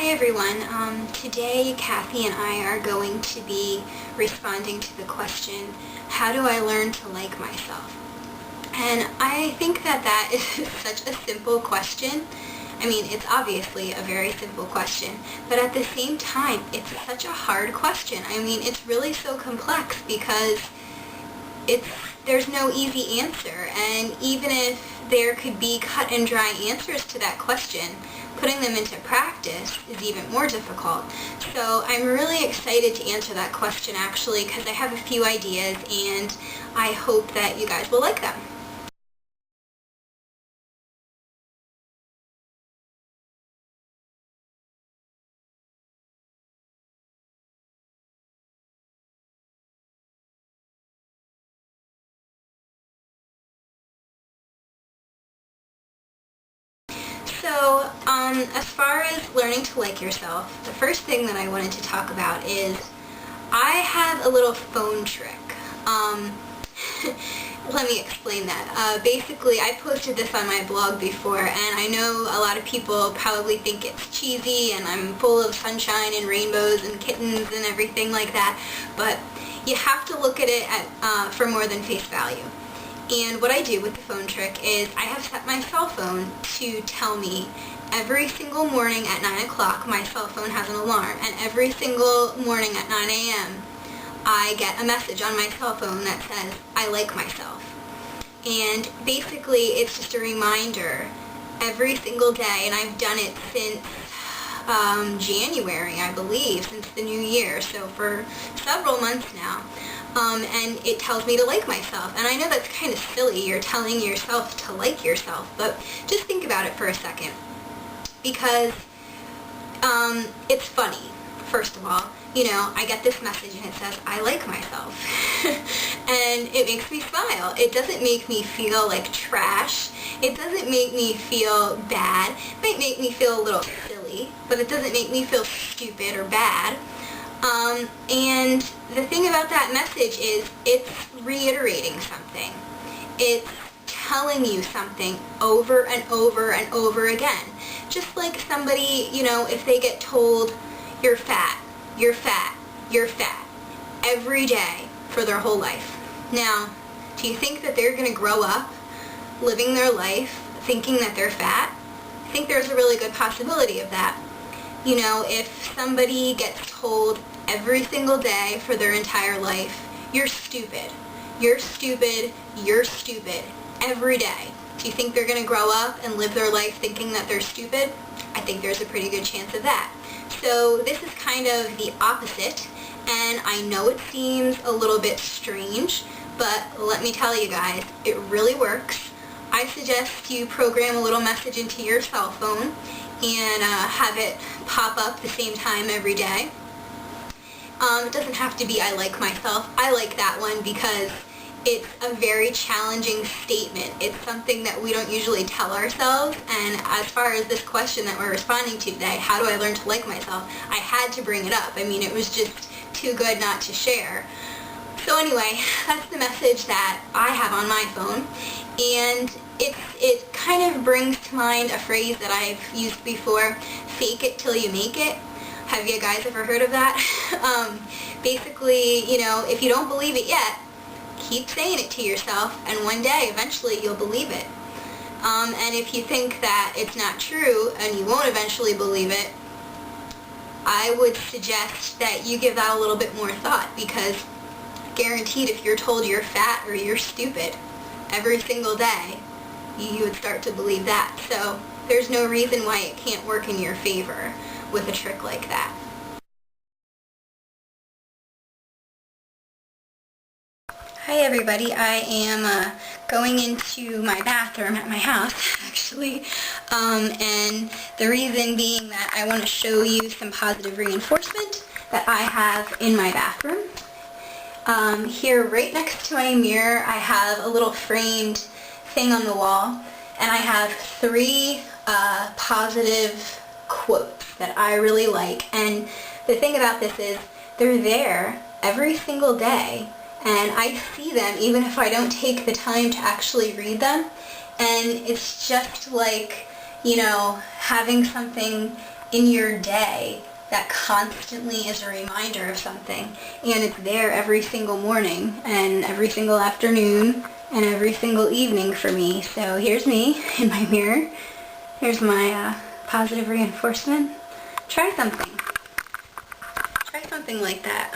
Hi everyone. Today Kathy and I are going to be responding to the question, how do I learn to like myself? And I think that is such a simple question. I mean, it's obviously a very simple question, but at the same time, it's such a hard question. I mean, it's really so complex because there's no easy answer, and even if there could be cut and dry answers to that question, putting them into practice is even more difficult. So I'm really excited to answer that question actually, because I have a few ideas and I hope that you guys will like them. So, as far as learning to like yourself, the first thing that I wanted to talk about is I have a little phone trick. Let me explain that. Basically, I posted this on my blog before, and I know a lot of people probably think it's cheesy and I'm full of sunshine and rainbows and kittens and everything like that, but you have to look at it for more than face value. And what I do with the phone trick is I have set my cell phone to tell me every single morning at 9 o'clock my cell phone has an alarm, and every single morning at 9 a.m. I get a message on my cell phone that says, I like myself. And basically it's just a reminder every single day, and I've done it since January, I believe, since the new year, so for several months now. And it tells me to like myself. And I know that's kind of silly, you're telling yourself to like yourself, but just think about it for a second. Because it's funny, first of all. You know, I get this message and it says, I like myself. And it makes me smile. It doesn't make me feel like trash. It doesn't make me feel bad. It might make me feel a little silly, but it doesn't make me feel stupid or bad. And the thing about that message is it's reiterating something. It's telling you something over and over and over again. Just like somebody, you know, if they get told, you're fat, you're fat, you're fat, every day for their whole life. Now, do you think that they're going to grow up living their life thinking that they're fat? I think there's a really good possibility of that. You know, if somebody gets told every single day for their entire life, you're stupid, you're stupid, you're stupid, every day, do you think they're going to grow up and live their life thinking that they're stupid? I think there's a pretty good chance of that. So this is kind of the opposite, and I know it seems a little bit strange, but let me tell you guys, it really works. I suggest you program a little message into your cell phone and have it pop up the same time every day. It doesn't have to be I like myself. I like that one because it's a very challenging statement. It's something that we don't usually tell ourselves, and as far as this question that we're responding to today, how do I learn to like myself, I had to bring it up. I mean, it was just too good not to share. So anyway, that's the message that I have on my phone, and it kind of brings to mind a phrase that I've used before, fake it till you make it. Have you guys ever heard of that? Basically, you know, if you don't believe it yet, keep saying it to yourself, and one day, eventually, you'll believe it. And if you think that it's not true, and you won't eventually believe it, I would suggest that you give that a little bit more thought, because guaranteed if you're told you're fat or you're stupid every single day, you would start to believe that. So there's no reason why it can't work in your favor with a trick like that. Hi everybody, I am going into my bathroom at my house actually, and the reason being that I want to show you some positive reinforcement that I have in my bathroom. Here right next to my mirror I have a little framed thing on the wall, and I have 3 positive quotes that I really like, and the thing about this is they're there every single day, and I see them even if I don't take the time to actually read them, and it's just like, having something in your day that constantly is a reminder of something, and it's there every single morning and every single afternoon and every single evening for me. So here's me in my mirror. Here's my positive reinforcement. Try something. Try something like that.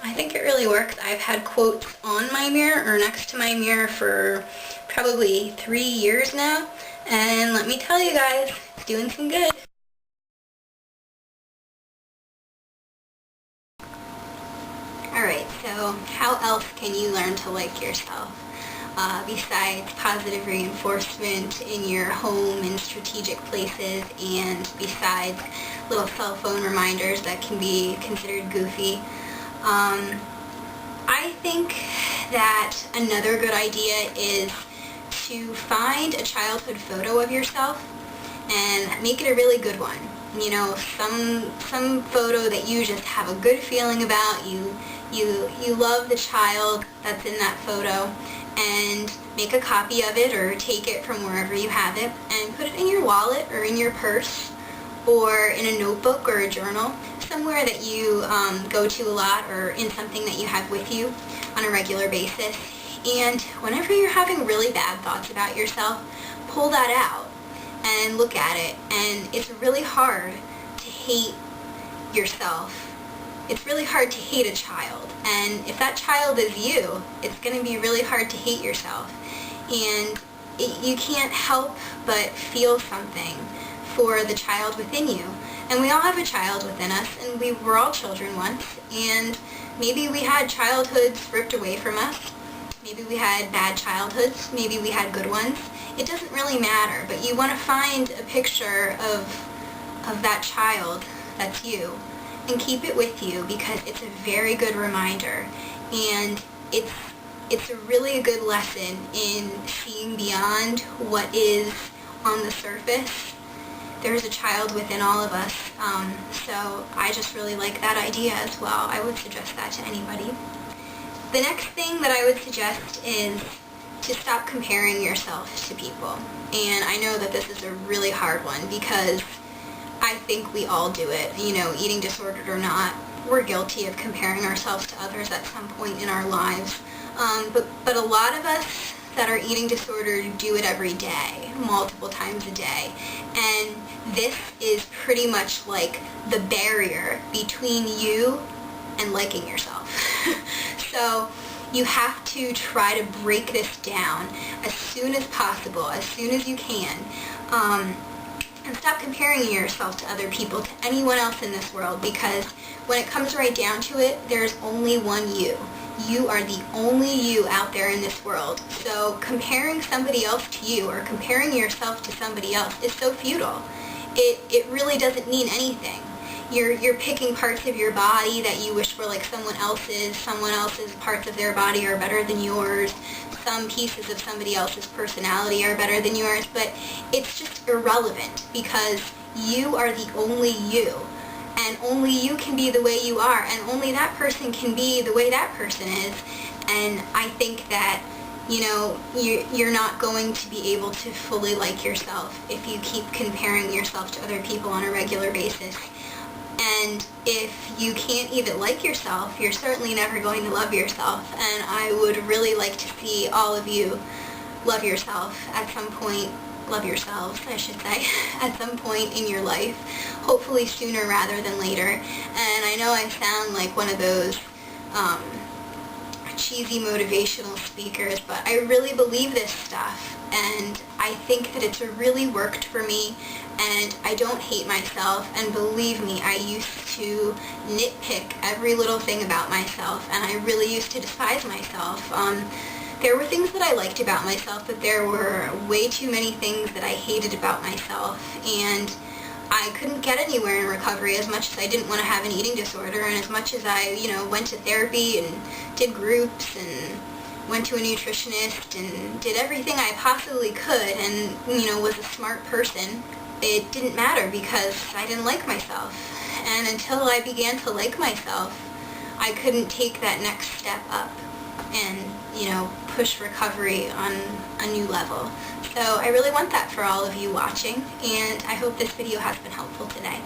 I think it really works. I've had quotes on my mirror or next to my mirror for probably 3 years now, and let me tell you guys, it's doing some good. Alright, so how else can you learn to like yourself? Besides positive reinforcement in your home and strategic places, and besides little cell phone reminders that can be considered goofy, I think that another good idea is to find a childhood photo of yourself and make it a really good one. Some photo that you just have a good feeling about. You love the child that's in that photo, and make a copy of it or take it from wherever you have it and put it in your wallet or in your purse or in a notebook or a journal, somewhere that you go to a lot, or in something that you have with you on a regular basis. And whenever you're having really bad thoughts about yourself, pull that out and look at it. And it's really hard to hate yourself. It's really hard to hate a child, and if that child is you, it's going to be really hard to hate yourself. And you can't help but feel something for the child within you. And we all have a child within us, and we were all children once, and maybe we had childhoods ripped away from us. Maybe we had bad childhoods, maybe we had good ones. It doesn't really matter, but you want to find a picture of that child that's you, and keep it with you, because it's a very good reminder, and it's a really good lesson in seeing beyond what is on the surface. There's a child within all of us, so I just really like that idea as well. I would suggest that to anybody. The next thing that I would suggest is to stop comparing yourself to people. And I know that this is a really hard one, because I think we all do it, eating disordered or not. We're guilty of comparing ourselves to others at some point in our lives. But a lot of us that are eating disordered do it every day, multiple times a day. And this is pretty much like the barrier between you and liking yourself. So you have to try to break this down as soon as possible, as soon as you can. And stop comparing yourself to other people, to anyone else in this world, because when it comes right down to it, there's only one you. You are the only you out there in this world. So comparing somebody else to you, or comparing yourself to somebody else, is so futile. It really doesn't mean anything. You're picking parts of your body that you wish were like someone else's. Someone else's parts of their body are better than yours. Some pieces of somebody else's personality are better than yours, but it's just irrelevant, because you are the only you, and only you can be the way you are, and only that person can be the way that person is. And I think that, you're not going to be able to fully like yourself if you keep comparing yourself to other people on a regular basis. And if you can't even like yourself, you're certainly never going to love yourself. And I would really like to see all of you love yourself at some point, love yourselves, I should say, at some point in your life, hopefully sooner rather than later. And I know I sound like one of those cheesy motivational speakers, but I really believe this stuff, and I think that it's really worked for me, and I don't hate myself. And believe me, I used to nitpick every little thing about myself, and I really used to despise myself. There were things that I liked about myself, but there were way too many things that I hated about myself, and I couldn't get anywhere in recovery, as much as I didn't want to have an eating disorder, and as much as I, went to therapy and did groups and went to a nutritionist and did everything I possibly could, and, was a smart person. It didn't matter, because I didn't like myself. And until I began to like myself, I couldn't take that next step up and, push recovery on a new level. So I really want that for all of you watching, and I hope this video has been helpful today.